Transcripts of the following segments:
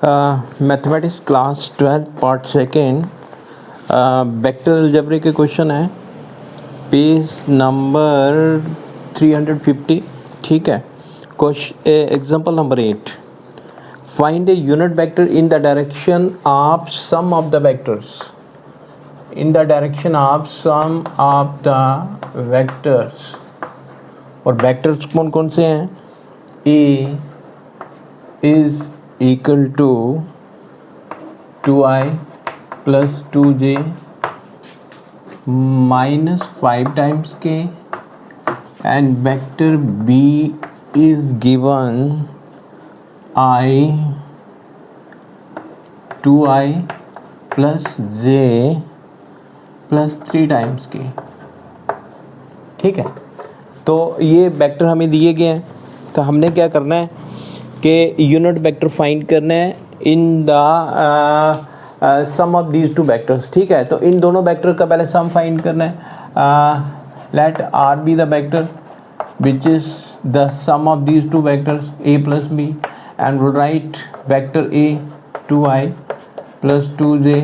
Mathematics class 12 part second vector algebra के question है page number 350। ठीक है। Question example number 8, find a unit vector in the direction of sum of the vectors. In the direction of sum of the vectors, और vectors कौन कौन से हैं? A is equal to 2i plus 2j minus 5 times k, and vector b is given i 2i plus j plus 3 times k। ठीक है। तो ये vector हमें दिए गए हैं, तो हमने क्या करना है कि यूनिट वेक्टर फाइंड करना है in the sum of these two vectors. ठीक है। तो इन दोनों वेक्टर का पहले सम फाइंड करना है। Let R be the vector which is the sum of these two vectors a plus B, and will write vector a 2i plus 2j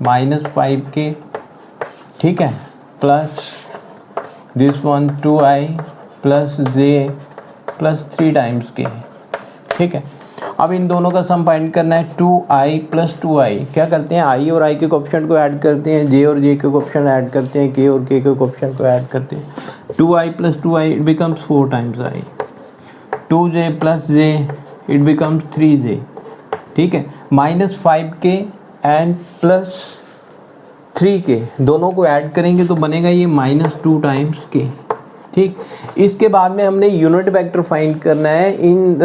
minus 5k। ठीक है। Plus this one 2i plus j plus 3 times k। ठीक है। अब इन दोनों का सम find करना है 2i plus 2i। क्या करते हैं, i और i के कोएफिशिएंट को ऐड करते हैं, j और j के कोएफिशिएंट ऐड करते हैं, k और k के कोएफिशिएंट को ऐड करते हैं। 2i plus 2i it becomes 4 times i, 2j plus j it becomes 3j। ठीक है। Minus 5k and plus 3k दोनों को ऐड करेंगे तो बनेगा ये माइनस 2 टाइम्स k। ठीक। इसके बाद में हमने यूनिट वेक्टर फाइंड करना है इन द,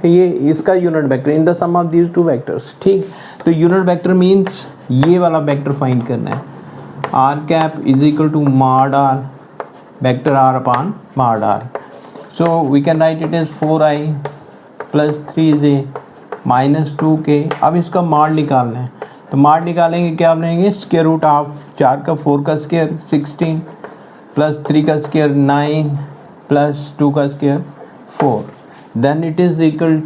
ये इसका unit vector in the sum of these two vectors. ठीक। तो यूनिट वेक्टर मींस ये वाला वेक्टर फाइंड करना है, R cap is equal to mod R vector R upon mod R. So we can write it as 4i plus 3j minus 2k। अब इसका mod निकालना है, तो मॉड निकालेंगे क्या बनेंगे, स्क्वायर रूट ऑफ 4 का 4 का स्क्वायर 16 प्लस 3 का स्क्वायर 9 प्लस 2 का square 4, then it is equal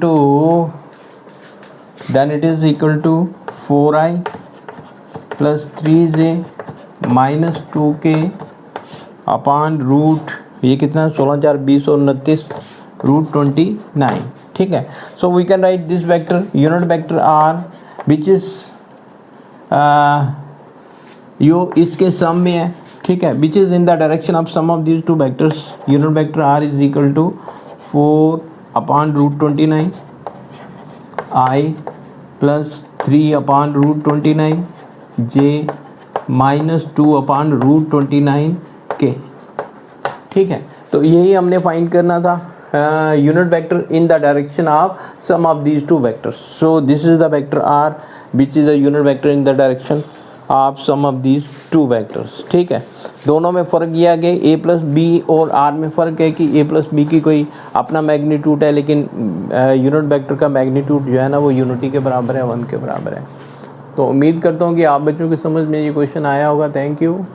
to 4i plus 3j minus 2k upon root, ये कितना 16 4 20 और 29 रूट 29। ठीक है। So we can write this vector unit vector are which is यो इसके सम में है। ठीक है। Which is in the direction of sum of these two vectors. Unit vector r is equal to 4 upon root 29 i plus 3 upon root 29 j minus 2 upon root 29 k। ठीक है। तो यही हमने फाइंड करना था unit vector in the direction of sum of these two vectors. So this is the vector are which is the unit vector in the direction of sum of these two vectors. ठीक है। दोनों में फ़र्क यह है कि a plus B और r में फ़र्क है कि a प्लस बी की कोई अपना मैग्नीट्यूड है, लेकिन यूनिट वेक्टर का मैग्नीट्यूड जो है ना वो यूनिटी के बराबर है, 1 के बराबर है। तो उम्मीद करता हूँ कि आप बच्चों की समझ में ये क्वेश्चन आया होगा। Thank you.